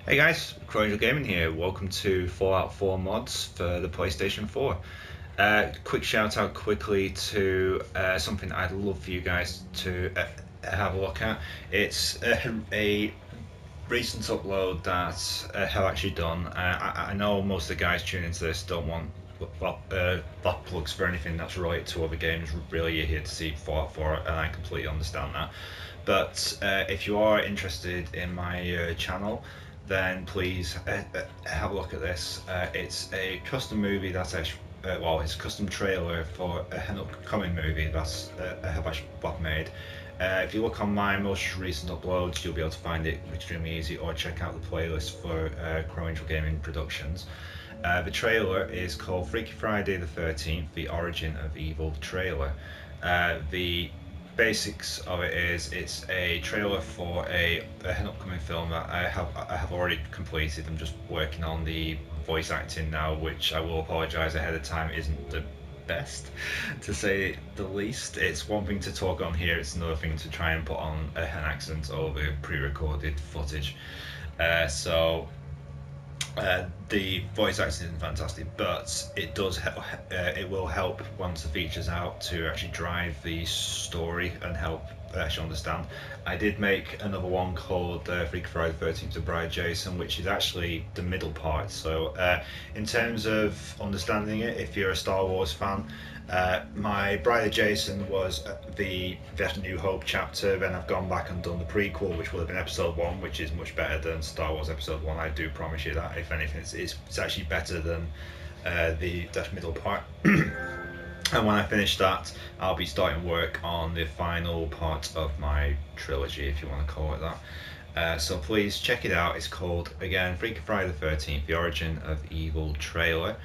Hey guys, Crowangel Gaming here. Welcome to Fallout 4 mods for the PlayStation 4. Quick shout out quickly to something I'd love for you guys to have a look at. It's a recent upload that I have actually done. I know most of the guys tuning into this don't want bot plugs for anything that's related to other games. Really, you're here to see Fallout 4, and I completely understand that. But if you are interested in my channel, then please have a look at this. It's a custom movie that's actually, it's a custom trailer for an upcoming movie that's I have actually made. If you look on my most recent uploads, you'll be able to find it extremely easy, or check out the playlist for Crowangel Gaming Productions. The trailer is called Freaky Friday the 13th, The Origin of Evil trailer. The basics of it is it's a trailer for an upcoming film that I have already completed. I'm just working on the voice acting now, which I will apologise ahead of time isn't the best, to say the least. It's one thing to talk on here, it's another thing to try and put on an accent over pre-recorded footage. The voice acting isn't fantastic, but it does it will help once the feature's out to actually drive the story and help actually understand. I did make another one called Freaky Friday the 13th to Bride Jason, which is actually the middle part. So in terms of understanding it, if you're a Star Wars fan, my Bride of Jason was the New Hope chapter. Then I've gone back and done the prequel, which will have been episode 1, which is much better than Star Wars episode 1. I do promise you that. If anything, it's actually better than the middle part. And when I finish that, I'll be starting work on the final part of my trilogy, if you want to call it that. So please check it out. It's called, again, Freaky Friday the 13th, The Origin of Evil trailer.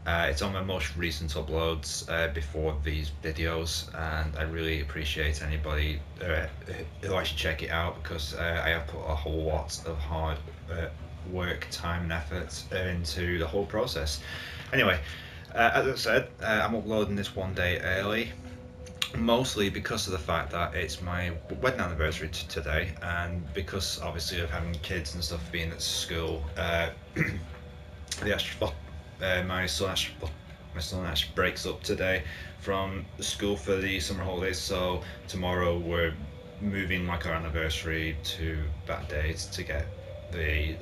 It's on my most recent uploads before these videos, and I really appreciate anybody who actually check it out, because I have put a whole lot of hard work, time and effort into the whole process. Anyway, as I said, I'm uploading this one day early, mostly because of the fact that it's my wedding anniversary today, and because obviously of having kids and stuff being at school. My son actually breaks up today from school for the summer holidays, so tomorrow we're moving like our anniversary to that date to get the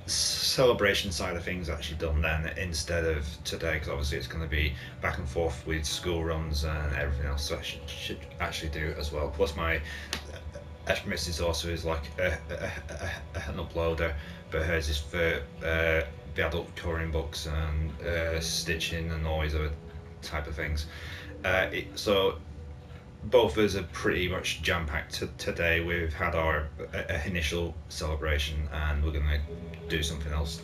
celebration side of things actually done then, instead of today, because obviously it's going to be back and forth with school runs and everything else, so I should actually do as well. Plus my missus also is like an uploader, but hers is for the adult colouring books and stitching and all these other type of things. So both of us are pretty much jam-packed today. We've had our initial celebration, and we're going to do something else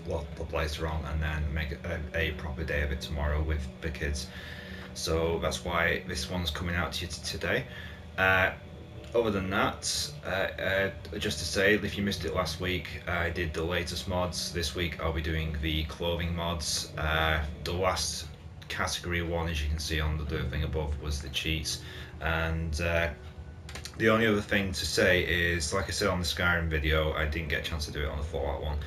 later on, and then make a proper day of it tomorrow with the kids. So that's why this one's coming out to you today. Other than that, just to say, if you missed it last week, I did the latest mods. This week I'll be doing the clothing mods. The last category one, as you can see on the thing above, was the cheats. And the only other thing to say is, like I said on the Skyrim video, I didn't get a chance to do it on the Fallout one.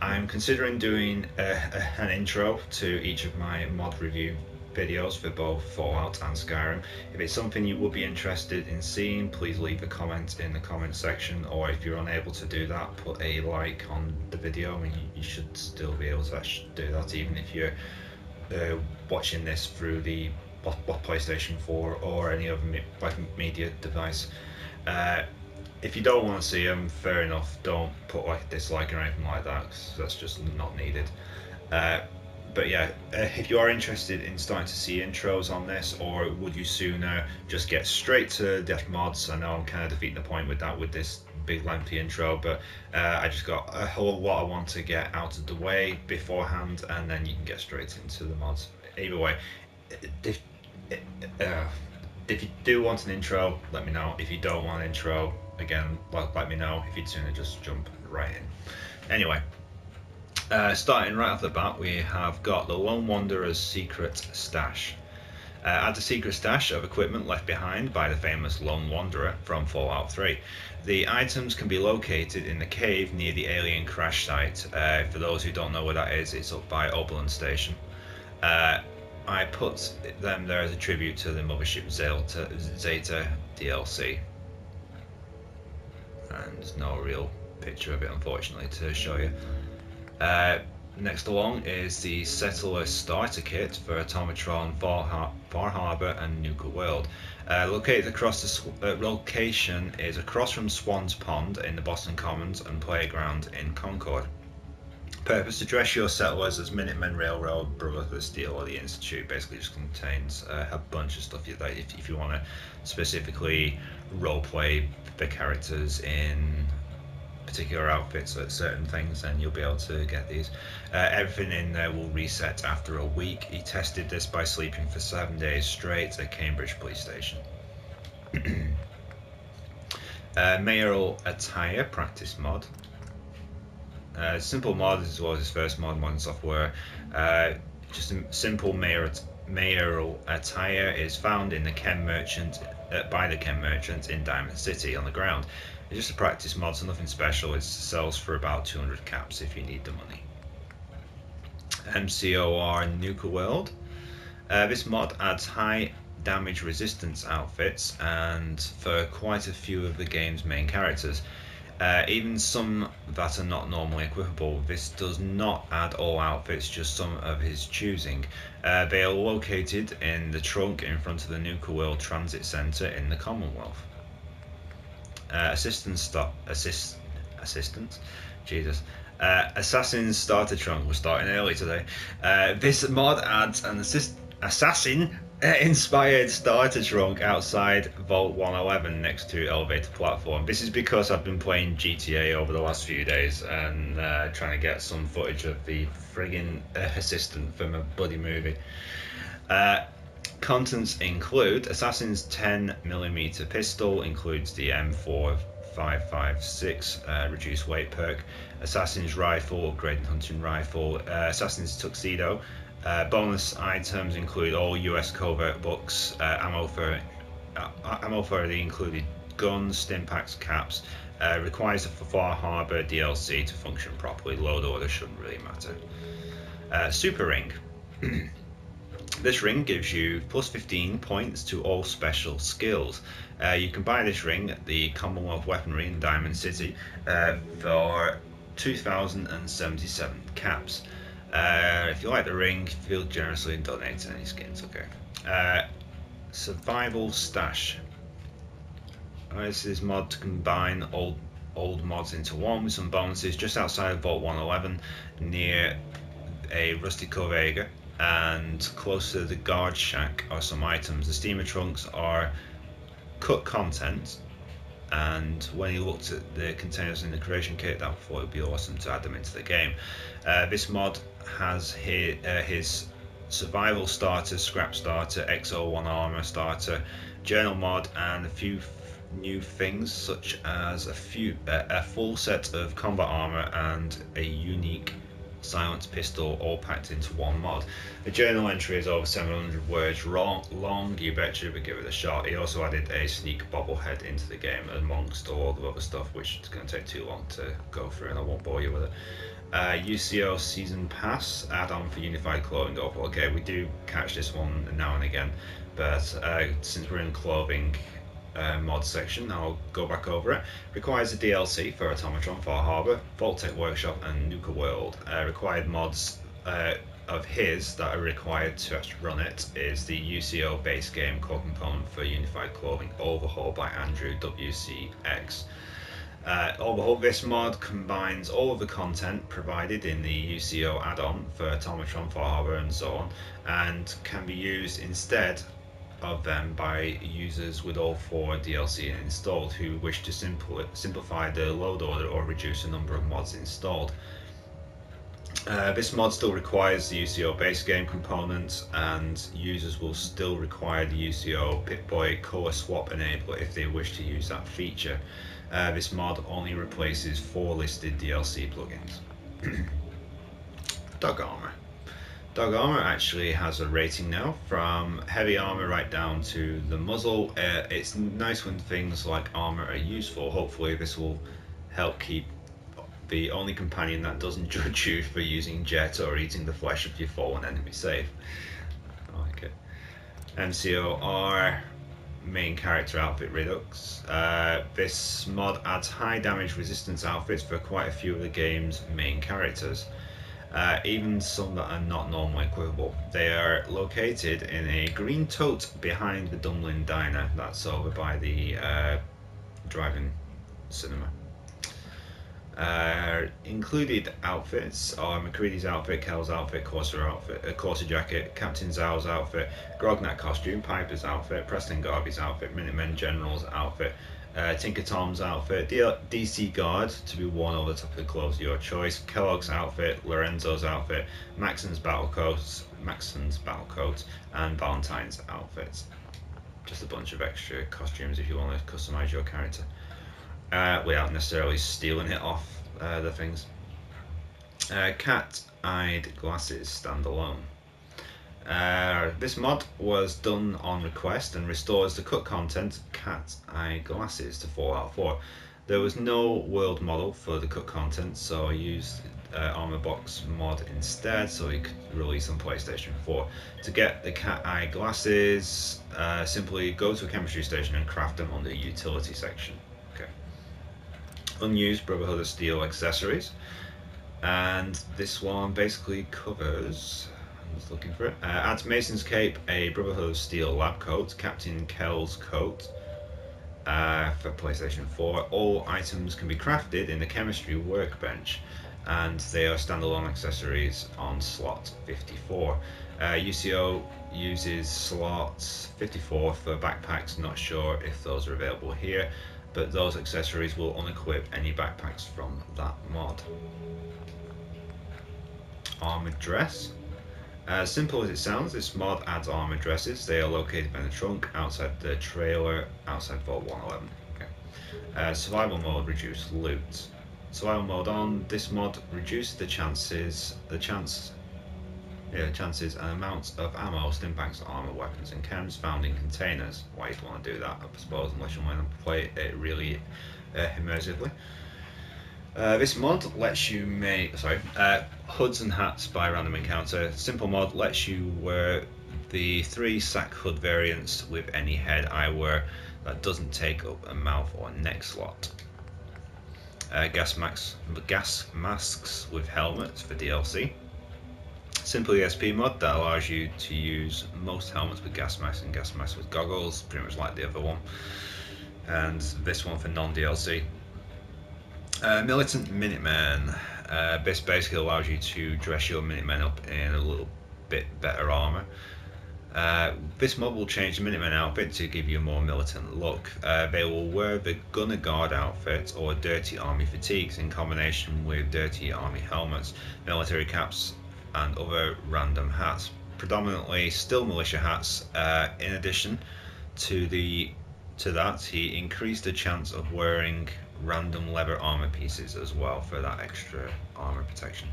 I'm considering doing an intro to each of my mod review videos for both Fallout and Skyrim. If it's something you would be interested in seeing, please leave a comment in the comment section, or if you're unable to do that, put a like on the video, and you should still be able to actually do that even if you're watching this through the PlayStation 4 or any other media device. If you don't want to see them, fair enough, don't put like a dislike or anything like that, because that's just not needed. But yeah, if you are interested in starting to see intros on this, or would you sooner just get straight to death mods? I know I'm kind of defeating the point with that, with this big lengthy intro, but I just got a whole lot I want to get out of the way beforehand, and then you can get straight into the mods. Either way, if you do want an intro, let me know. If you don't want an intro, again, let me know. If you'd sooner just jump right in. Anyway, starting right off the bat, we have got the Lone Wanderer's Secret Stash. Adds a secret stash of equipment left behind by the famous Lone Wanderer from Fallout 3. The items can be located in the cave near the alien crash site. For those who don't know where that is, it's up by Oberlin Station. I put them there as a tribute to the Mothership Zeta DLC. And there's no real picture of it, unfortunately, to show you. Next along is the Settler Starter Kit for Automatron, Far Harbor, and Nuka World. Located across the location is across from Swan's Pond in the Boston Commons and Playground in Concord. Purpose: to dress your settlers as Minutemen, Railroad, Brotherhood, Steel, or the Institute. Basically, just contains a bunch of stuff that if you want to specifically roleplay the characters in particular outfits at certain things, then you'll be able to get these. Everything in there will reset after a week. He tested this by sleeping for 7 days straight at Cambridge Police Station. Mayoral Attire Practice Mod. Simple mod as well as his first mod, modern software. Just a simple mayoral attire is found in the Chem Merchant by the Chem Merchant in Diamond City on the ground. It's just a practice mod, so nothing special. It sells for about 200 caps if you need the money. MCOR Nuka World. This mod adds high damage resistance outfits and for quite a few of the game's main characters. Even some that are not normally equipable. This does not add all outfits, just some of his choosing. They are located in the trunk in front of the Nuka World Transit Centre in the Commonwealth. Assassin's Starter Trunk. We're starting early today. This mod adds an assassin inspired starter trunk outside Vault 111 next to elevator platform. This is because I've been playing GTA over the last few days and trying to get some footage of the friggin' assistant from a buddy movie. Contents include Assassin's 10mm pistol, includes the M4556 reduced weight perk, Assassin's rifle, upgraded hunting rifle, Assassin's tuxedo. Bonus items include all US covert books, ammo for the included guns, stim packs, caps. Requires the Far Harbor DLC to function properly. Load order shouldn't really matter. Super Ring. This ring gives you plus 15 points to all special skills. You can buy this ring at the Commonwealth Weaponry in Diamond City for 2,077 caps. If you like the ring, feel generously and donate any skins. Okay. Survival Stash. This is mod to combine old mods into one with some bonuses. Just outside of Vault 111, near a rusty Crowangel and close to the guard shack are some items. The steamer trunks are cut content, and when he looked at the containers in the creation kit, I thought it would be awesome to add them into the game. This mod has his survival starter, scrap starter, XO1 armor starter, journal mod, and a few new things such as a full set of combat armor and a unique silenced pistol, all packed into one mod. The journal entry is over 700 words long, you betcha, but give it a shot. He also added a sneak bobblehead into the game amongst all the other stuff, which is going to take too long to go through and I won't bore you with it. UCO Season Pass add-on for Unified Clothing. Okay, we do catch this one now and again, but since we're in clothing mod section, I'll go back over it. Requires a DLC for Automatron, Far Harbor, Vault-Tec Workshop, and Nuka World. Required mods of his that are required to actually run it is the UCO base game core component for Unified Clothing Overhaul by Andrew WCX. Overhaul. This mod combines all of the content provided in the UCO add-on for Automatron, Far Harbor, and so on, and can be used instead of them by users with all 4 DLC installed who wish to simplify the load order or reduce the number of mods installed. This mod still requires the UCO base game components, and users will still require the UCO Pip-Boy color swap enabler if they wish to use that feature. This mod only replaces 4 listed DLC plugins. Dog armor. Dog armor actually has a rating now, from heavy armor right down to the muzzle. It's nice when things like armor are useful. Hopefully this will help keep the only companion that doesn't judge you for using jet or eating the flesh of your fallen enemy safe. I like it. MCOR, main character outfit redux. This mod adds high damage resistance outfits for quite a few of the game's main characters. Even some that are not normally equipable. They are located in a green tote behind the Dumpling Diner, that's over by the drive-in cinema. Included outfits are McCready's outfit, Kel's outfit, Corsair jacket, Captain Zhao's outfit, Grognak costume, Piper's outfit, Preston Garvey's outfit, Minuteman General's outfit, Tinker Tom's outfit, DC Guard to be worn over the top of the clothes of your choice, Kellogg's outfit, Lorenzo's outfit, Maxon's battle coat, and Valentine's outfit. Just a bunch of extra costumes if you want to customize your character, without necessarily stealing it off the things. Cat-eyed glasses standalone. This mod was done on request and restores the cut content cat-eye glasses to Fallout 4. There was no world model for the cut content, so I used Armor Box mod instead, so we could release on PlayStation 4. To get the cat-eye glasses, simply go to a chemistry station and craft them on the utility section. Okay. Unused Brotherhood of Steel accessories, and this one basically covers, I was looking for it, adds Mason's cape, a Brotherhood of Steel lab coat, Captain Kel's coat for PlayStation 4. All items can be crafted in the chemistry workbench, and they are standalone accessories on slot 54. UCO uses slot 54 for backpacks, not sure if those are available here, but those accessories will unequip any backpacks from that mod. Armored dress. As simple as it sounds, this mod adds armored dresses. They are located in the trunk, outside the trailer, outside Vault 111. Okay. Survival mode, reduce loot. Survival mode on. This mod reduces the chances and amounts of ammo, stimpaks, armor, weapons, and chems found in containers. Why you'd want to do that, I suppose, unless you want to play it really immersively. This mod lets you make hoods and hats by random encounter. Simple mod lets you wear the 3 sack hood variants with any head I wear that doesn't take up a mouth or neck slot. Gas masks with helmets for DLC. Simple ESP mod that allows you to use most helmets with gas masks and gas masks with goggles, pretty much like the other one. And this one for non-DLC. Militant Minuteman. This basically allows you to dress your Minutemen up in a little bit better armor. This mod will change the Minuteman outfit to give you a more militant look. They will wear the Gunner Guard outfit or Dirty Army fatigues in combination with Dirty Army helmets, military caps, and other random hats. Predominantly still militia hats. In addition to that, he increased the chance of wearing random leather armor pieces as well for that extra armor protection.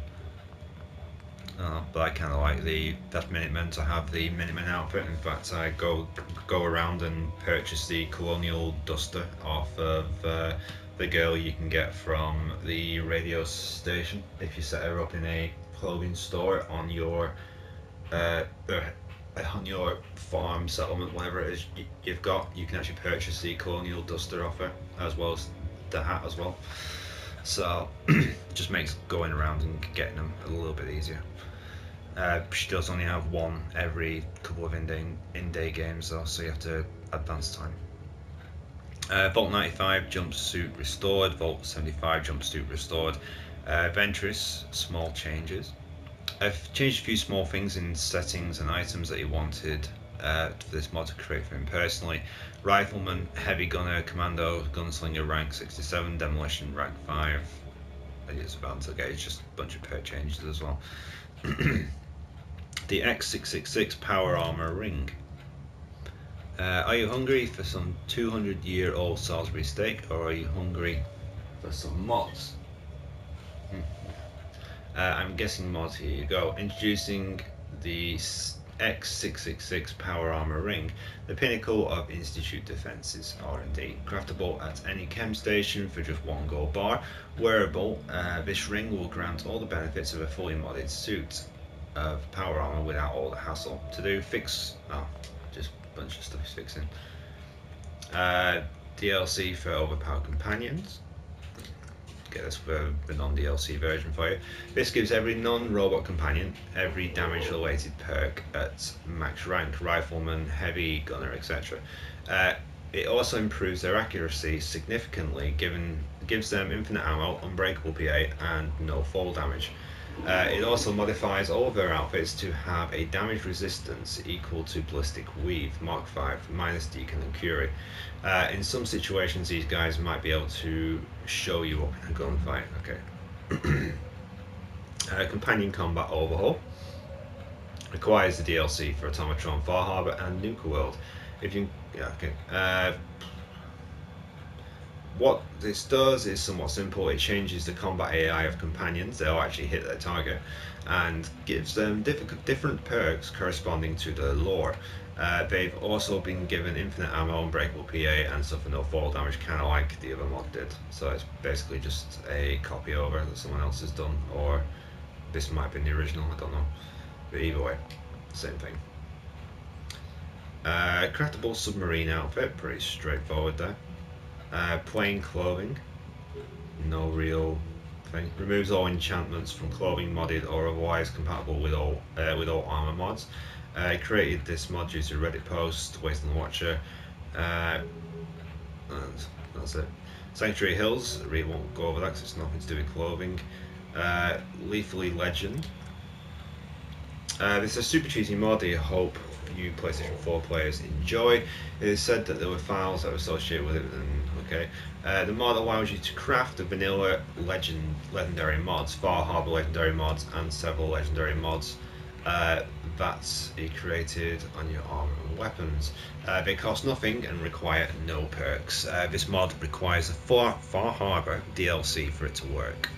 But I kind of like that Minutemen to have the Minuteman outfit. In fact, I go around and purchase the Colonial Duster off of the girl you can get from the radio station if you set her up in a clothing store on your farm settlement, whatever it is you've got. You can actually purchase the Colonial Duster off her as well as the hat as well, so just makes going around and getting them a little bit easier. She does only have one every couple of in-day games though, so you have to advance time. Vault 95 jumpsuit restored, Vault 75 jumpsuit restored. Ventress, small changes. I've changed a few small things in settings and items that you wanted for this mod to create for him personally. Rifleman, Heavy Gunner, Commando, Gunslinger rank 67, Demolition rank 5. I use about to get just a bunch of perk changes as well. The X666 Power Armor Ring. Are you hungry for some 200-year-old Salisbury steak, or are you hungry for some mods? I'm guessing mods. Here you go. Introducing the X666 Power Armor Ring, the pinnacle of Institute defenses, R&D. Craftable at any chem station for just 1 gold bar. Wearable, this ring will grant all the benefits of a fully modded suit of power armor without all the hassle. To do, just a bunch of stuff he's fixing. DLC for overpowered companions. Get this for the non-DLC version for you. This gives every non-robot companion every damage-related perk at max rank, rifleman, heavy gunner, etc. It also improves their accuracy significantly, gives them infinite ammo, unbreakable PA, and no fall damage. It also modifies all of their outfits to have a damage resistance equal to Ballistic Weave, Mark 5, minus Deacon and Curie. In some situations, these guys might be able to show you up in a gunfight. Okay. Companion Combat Overhaul requires the DLC for Automatron, Far Harbor, and Nuka World. What this does is somewhat simple. It changes the combat AI of companions. They'll actually hit their target and gives them different perks corresponding to the lore. They've also been given infinite ammo, unbreakable PA, and suffer no fall damage, kind of like the other mod did. So it's basically just a copy over that someone else has done, or this might have been the original, I don't know. But either way, same thing. Craftable submarine outfit, pretty straightforward there. Plain clothing, no real thing. Removes all enchantments from clothing modded or otherwise compatible with all armor mods. I created this mod due to Reddit post, Waste on the Watcher. And that's it. Sanctuary Hills, I really won't go over that because it's nothing to do with clothing. Lethally Legend. This is a super cheesy mod I hope you PlayStation 4 players enjoy. It is said that there were files that were associated with it, and okay. The mod allows you to craft the vanilla legendary mods, Far Harbor legendary mods, and several legendary mods that he created on your armor and weapons. They cost nothing and require no perks. This mod requires a Far Harbor DLC for it to work.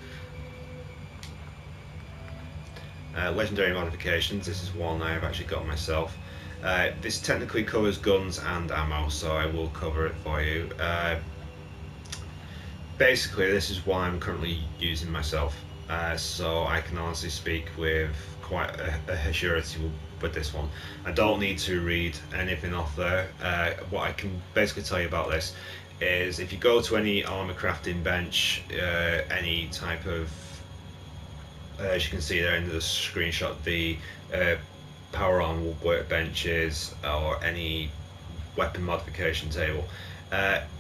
Legendary modifications, this is one I have actually got myself. This technically covers guns and ammo, so I will cover it for you. Basically, this is what I'm currently using myself, so I can honestly speak with quite a surety with this one. I don't need to read anything off there. What I can basically tell you about this is if you go to any armor crafting bench, any type of, as you can see there in the screenshot, the power armor workbenches or any weapon modification table,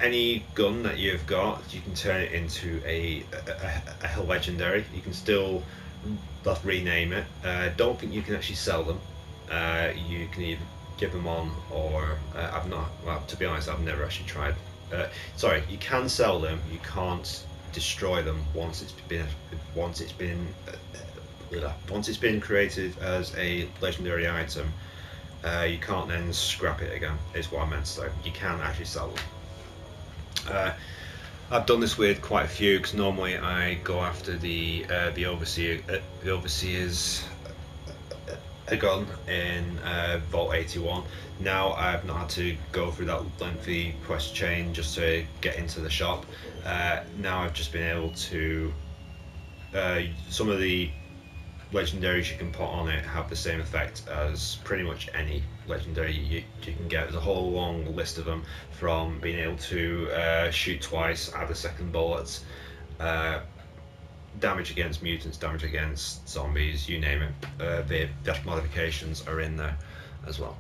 any gun that you've got, you can turn it into a legendary. You can still rename it. Don't think you can actually sell them. You can either give them on, or I've not. Well, to be honest, I've never actually tried. Sorry, you can sell them. You can't destroy them once it's been created as a legendary item. You can't then scrap it again, is what I meant to say. You can actually sell them. I've done this with quite a few, because normally I go after the overseer's a gun in Vault 81. Now I've not had to go through that lengthy quest chain just to get into the shop. Now I've just been able to, some of the legendaries you can put on it have the same effect as pretty much any legendary you can get. There's a whole long list of them, from being able to shoot twice, add a second bullet, damage against mutants, damage against zombies, you name it. The modifications are in there as well.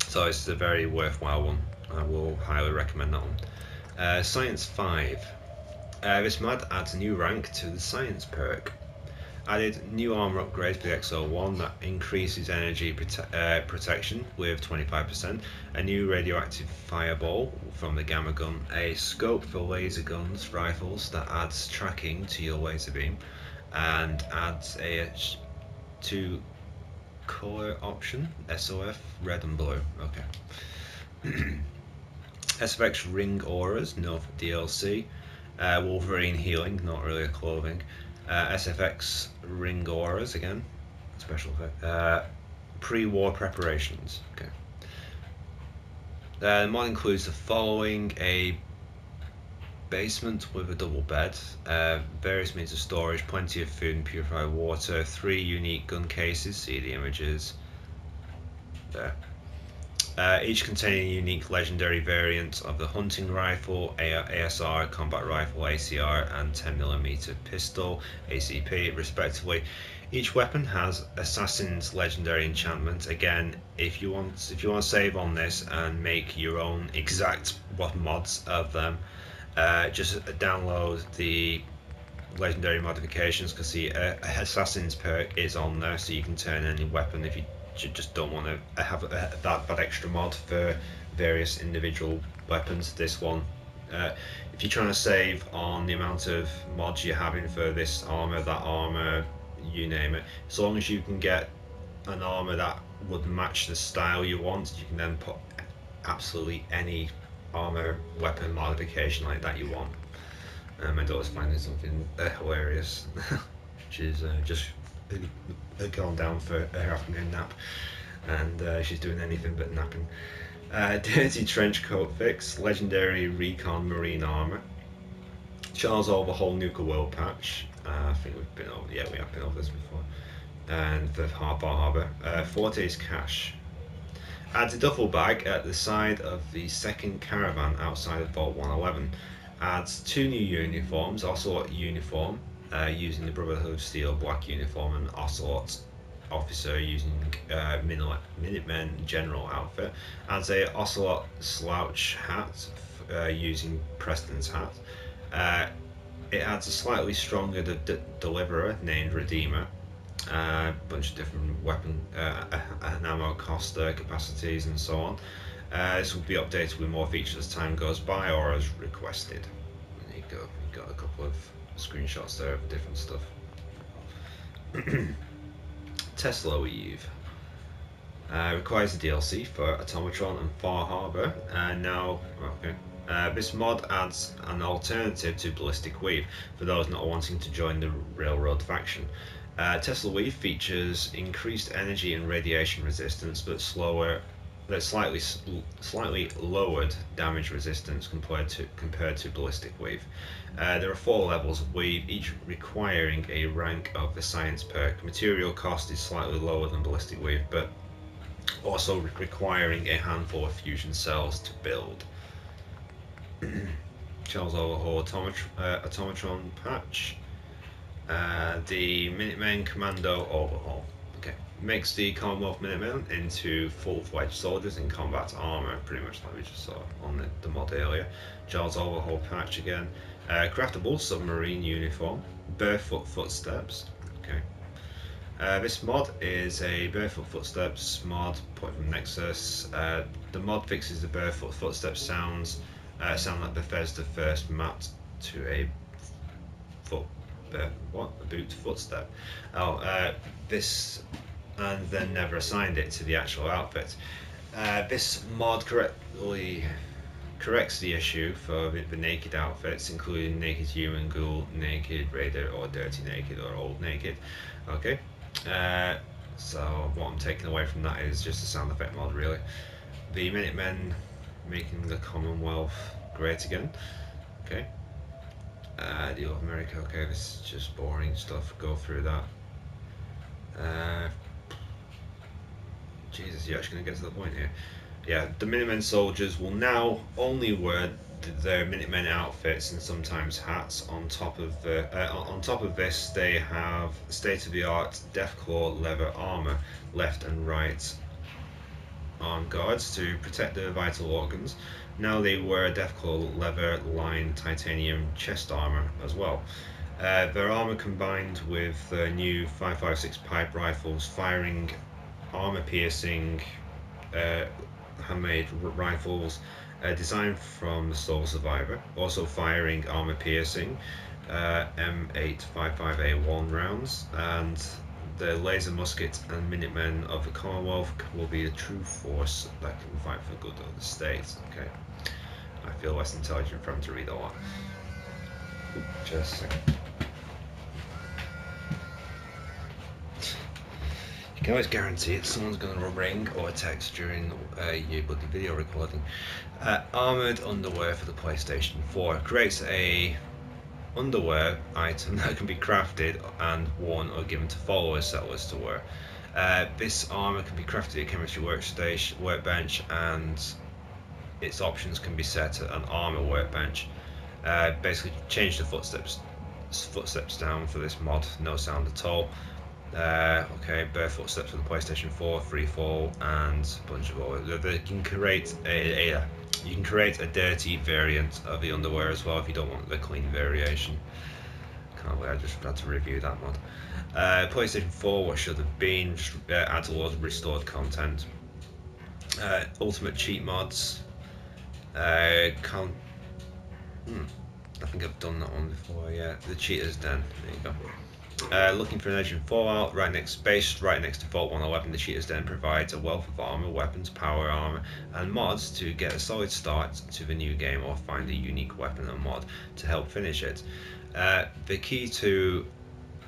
So it's a very worthwhile one. I will highly recommend that one. Science 5. This mod adds a new rank to the Science perk. Added new armor upgrades for the XO1 that increases energy protection with 25%, a new radioactive fireball from the gamma gun, a scope for laser guns, rifles that adds tracking to your laser beam, and adds a 2 color option, SOF, red and blue. Okay. SFX ring auras, no DLC. Wolverine healing, not really a clothing. SFX ring auras again, special effect. Pre-war preparations. Okay. The mod includes the following: a basement with a double bed, various means of storage, plenty of food and purified water, 3 unique gun cases, see the images there, each containing a unique legendary variant of the hunting rifle, ASR, combat rifle, ACR, and 10mm pistol, ACP, respectively. Each weapon has Assassin's legendary enchantment. Again, if you want to save on this and make your own exact mods of them, just download the legendary modifications, because the Assassin's perk is on there, so you can turn any weapon if you just don't want to have that extra mod for various individual weapons. This one, if you're trying to save on the amount of mods you're having for this armor, that armor, you name it, as long as you can get an armor that would match the style you want, you can then put absolutely any armor weapon modification like that you want. My daughter's finding something hilarious, which is just gone down for her afternoon nap, and she's doing anything but napping. Dirty trench coat fix, legendary recon marine armor, Charles Overhaul Nuka World patch. I think we have been over this before. And the Harbour, Forte's cache. Adds a duffel bag at the side of the second caravan outside of Vault 111. Adds 2 new uniforms, Ocelot uniform, using the Brotherhood steel black uniform, and Ocelot officer using Minuteman general outfit. Adds a Ocelot slouch hat using Preston's hat. It adds a slightly stronger deliverer named Redeemer. A bunch of different weapon and ammo cost capacities and so on. This will be updated with more features as time goes by or as requested. There you go, we've got a couple of screenshots there of different stuff. Tesla Weave requires a DLC for Automatron and Far Harbor, and now this mod adds an alternative to Ballistic Weave for those not wanting to join the Railroad faction. Tesla Weave features increased energy and radiation resistance, but slightly lowered damage resistance compared to Ballistic Weave. There are 4 levels of Weave, each requiring a rank of the Science perk. Material cost is slightly lower than Ballistic Weave, but also requiring a handful of fusion cells to build. Charles Overhaul Automatron patch. The Minutemen Commando Overhaul. Okay, makes the Commonwealth Minutemen into full-fledged soldiers in combat armor, pretty much like we just saw on the mod earlier. Charles Overhaul patch again. Craftable submarine uniform. Barefoot footsteps. Okay. This mod is a Barefoot Footsteps mod put from Nexus. The mod fixes the Barefoot Footsteps sound like Bethesda first mapped to a boot footstep. This, and then never assigned it to the actual outfit. This mod corrects the issue for the naked outfits, including naked human, ghoul, naked raider, or dirty naked, or old naked. Okay. So what I'm taking away from that is just a sound effect mod, really. The Minutemen making the Commonwealth great again. Okay. Deal of America. Okay, this is just boring stuff. Go through that. Jesus, you're actually gonna get to the point here. Yeah, the Minutemen soldiers will now only wear their Minutemen outfits and sometimes hats. On top of this, they have state-of-the-art Deathclaw leather armor, left and right arm guards to protect their vital organs. Now they wear Deathclaw leather lined titanium chest armor as well. Their armor combined with the new 5.56 pipe rifles, firing armor-piercing handmade rifles designed from the Soul Survivor, also firing armor-piercing M855A1 rounds, and the laser musket and Minutemen of the Commonwealth will be a true force that can fight for good of the state. Okay, I feel less intelligent for him to read all that. Just a second. can always guarantee it. Someone's going to ring or text during your bloody video recording. Armored underwear for the PlayStation 4 creates a underwear item that can be crafted and worn or given to followers, settlers to wear. This armor can be crafted at a chemistry workbench, and its options can be set at an armor workbench. Basically, change the footsteps down for this mod. No sound at all. Okay, bare footsteps for the PlayStation 4, free fall, and a bunch of other. They can create you can create a dirty variant of the underwear as well if you don't want the clean variation. Can't wait, I just had to review that mod. PlayStation 4, what should have been, adds a lot of restored content. Ultimate cheat mods. I think I've done that one before, yeah. The Cheater's Den, there you go. Looking for an edge in Fallout, right next to Vault 111, the Cheater's Den provides a wealth of armor, weapons, power armor, and mods to get a solid start to the new game or find a unique weapon or mod to help finish it. The key to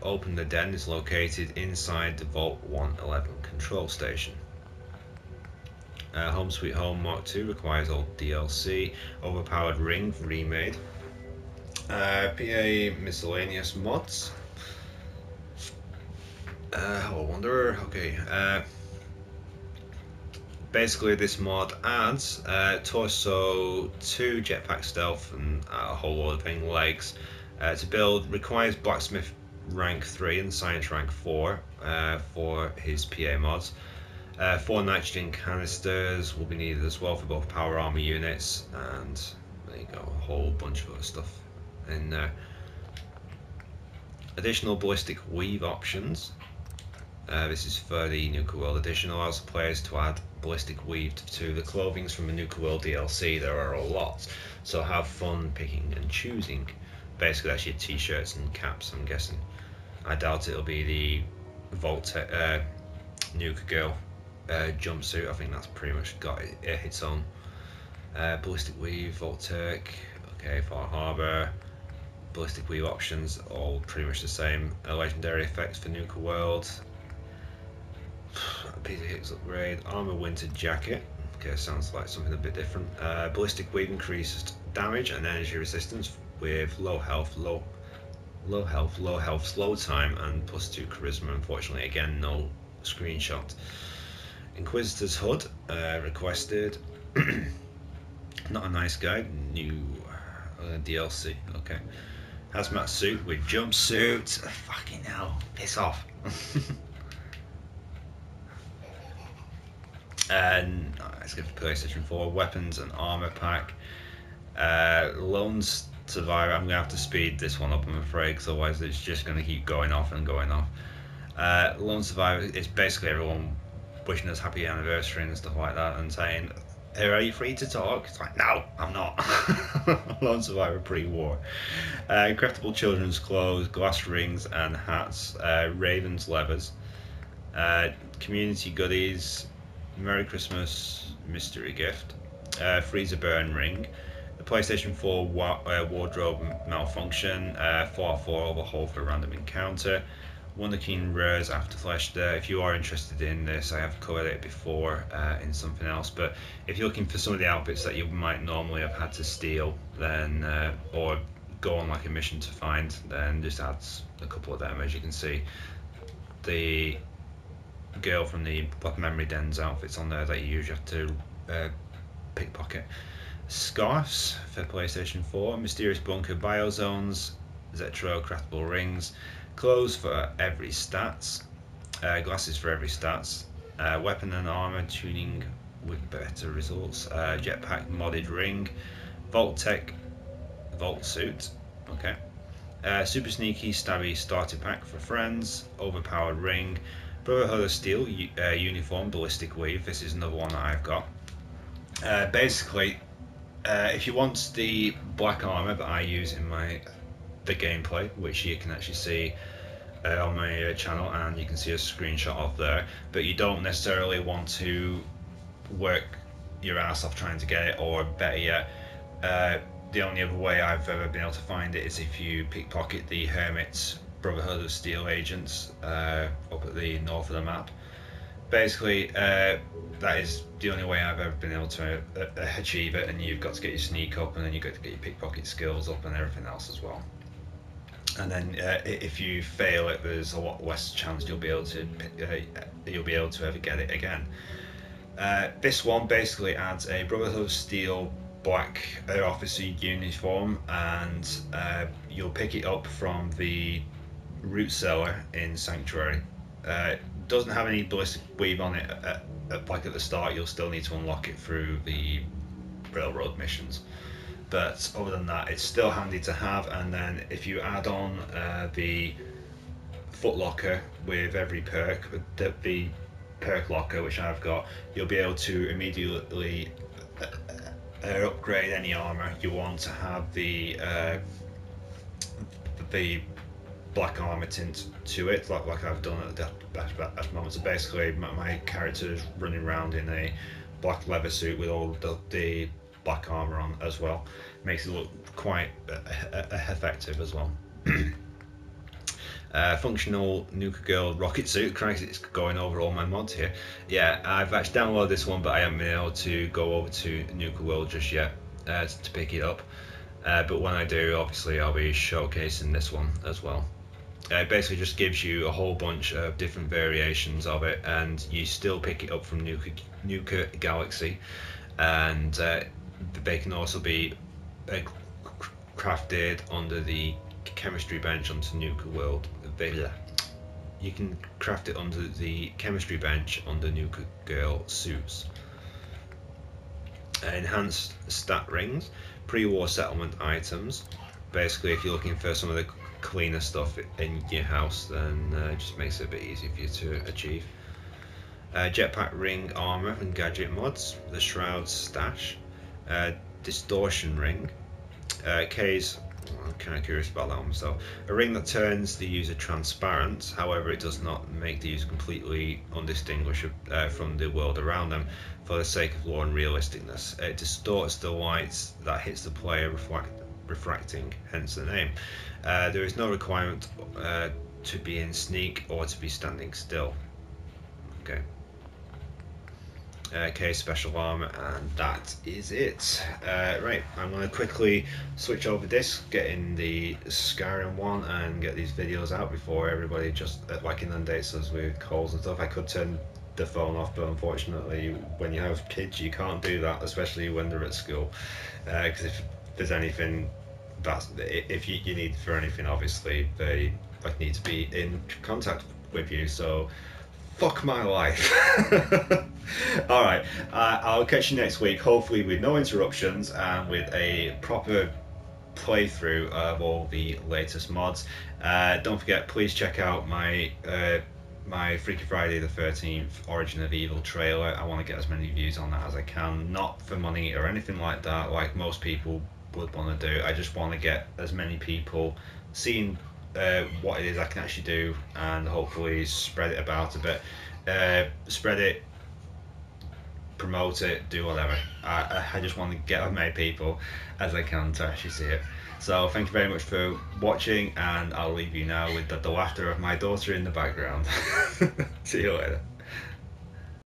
open the den is located inside the Vault 111 control station. Home Sweet Home Mark II requires old DLC, overpowered ring remade, PA miscellaneous mods. Hello Wanderer, okay. Basically this mod adds torso 2 jetpack stealth and a whole lot of thing, legs. To build requires blacksmith rank 3 and science rank 4 for his PA mods. 4 nitrogen canisters will be needed as well for both power armor units, and there you go, a whole bunch of other stuff in there. Additional ballistic weave options. This is for the Nuka World Edition, allows players to add ballistic weave to the clothings from the Nuka World DLC. There are a lot, so have fun picking and choosing. Basically that's your t-shirts and caps, I'm guessing. I doubt it'll be the Nuka Girl jumpsuit. I think that's pretty much got its own. Ballistic weave, Voltaic, okay, Far Harbor. Ballistic weave options, all pretty much the same. Legendary effects for Nuka World. Peter Hicks upgrade, armor winter jacket. Okay, sounds like something a bit different. Ballistic weave increased damage and energy resistance with low health, slow time, and +2 charisma. Unfortunately, again, no screenshot. Inquisitor's hood requested. Not a nice guy. New DLC. Okay. Hazmat suit with jumpsuit. Fucking hell, piss off. And let's go for PlayStation 4 weapons and armor pack. Lone Survivor. I'm gonna have to speed this one up, I'm afraid, because otherwise it's just gonna keep going off and going off. Lone Survivor is basically everyone wishing us happy anniversary and stuff like that, and saying, "Hey, are you free to talk?" It's like, no, I'm not. Lone Survivor pre-war. Craftable children's clothes, glass rings and hats. Raven's levers. Community goodies. Merry Christmas mystery gift. Freezer burn ring. The PlayStation 4 wardrobe malfunction. 4 overhaul for random encounter. Wonder King Rares Afterflesh there. If you are interested in this, I have covered it before in something else, but if you're looking for some of the outfits that you might normally have had to steal, then or go on like a mission to find, then just adds a couple of them. As you can see, the girl from the Black Memory Den's outfits on there that you usually have to pickpocket. Scarves for PlayStation 4, Mysterious Bunker Biozones, Zetro Craftable Rings, clothes for every stats, glasses for every stats, weapon and armor tuning with better results, jetpack modded ring, Voltaic Vault suit, okay, super sneaky stabby starter pack for friends, overpowered ring, Brotherhood of Steel uniform ballistic weave. This is another one that I've got. Basically, if you want the black armor that I use in the gameplay, which you can actually see on my channel, and you can see a screenshot of there, but you don't necessarily want to work your ass off trying to get it, or better yet, the only other way I've ever been able to find it is if you pickpocket the Hermit's Brotherhood of Steel agents up at the north of the map. basically, that is the only way I've ever been able to achieve it, and you've got to get your sneak up, and then you've got to get your pickpocket skills up, and everything else as well. And then if you fail it, there's a lot less chance you'll be able to ever get it again. This one basically adds a Brotherhood of Steel black officer uniform, and you'll pick it up from the root cellar in Sanctuary. It doesn't have any ballistic weave on it like at the start. You'll still need to unlock it through the railroad missions, but other than that, it's still handy to have. And then if you add on the footlocker with every perk, the perk locker, which I've got, you'll be able to immediately upgrade any armor you want to have the black armor tint to it, like I've done at the moment. So basically, my character is running around in a black leather suit with all the black armor on as well. Makes it look quite effective as well. Functional Nuka Girl rocket suit. Christ, it's going over all my mods here. Yeah, I've actually downloaded this one, but I haven't been able to go over to Nuka World just yet to pick it up. But when I do, obviously I'll be showcasing this one as well. It basically just gives you a whole bunch of different variations of it, and you still pick it up from Nuka Galaxy, and they can also be crafted under the chemistry bench onto Nuka World. You can craft it under the chemistry bench on the Nuka Girl suits. Enhanced stat rings, pre-war settlement items. Basically, if you're looking for some of the cleaner stuff in your house, then it just makes it a bit easier for you to achieve. Jetpack ring armor and gadget mods, the shroud stash, distortion ring, K's. I'm kind of curious about that one myself. A ring that turns the user transparent, however it does not make the user completely undistinguishable from the world around them for the sake of lore and realisticness. It distorts the light that hits the player, refracting, hence the name. There is no requirement to be in sneak or to be standing still. Okay. Okay, special armor, and that is it. Right, I'm going to quickly switch over disc, get in the Skyrim one, and get these videos out before everybody just like inundates us with calls and stuff. I could turn the phone off, but unfortunately, when you have kids, you can't do that, especially when they're at school. Because if there's anything if you need for anything, obviously they need to be in contact with you. So. Fuck my life. Alright, I'll catch you next week, hopefully with no interruptions and with a proper playthrough of all the latest mods. Don't forget, please check out my Freaky Friday the 13th Origin of Evil trailer. I want to get as many views on that as I can, not for money or anything like that, like most people would want to do. I just want to get as many people seeing what it is I can actually do, and hopefully spread it about a bit. Spread it, promote it, do whatever. I just want to get as many people as I can to actually see it. So thank you very much for watching, and I'll leave you now with the laughter of my daughter in the background. See you later.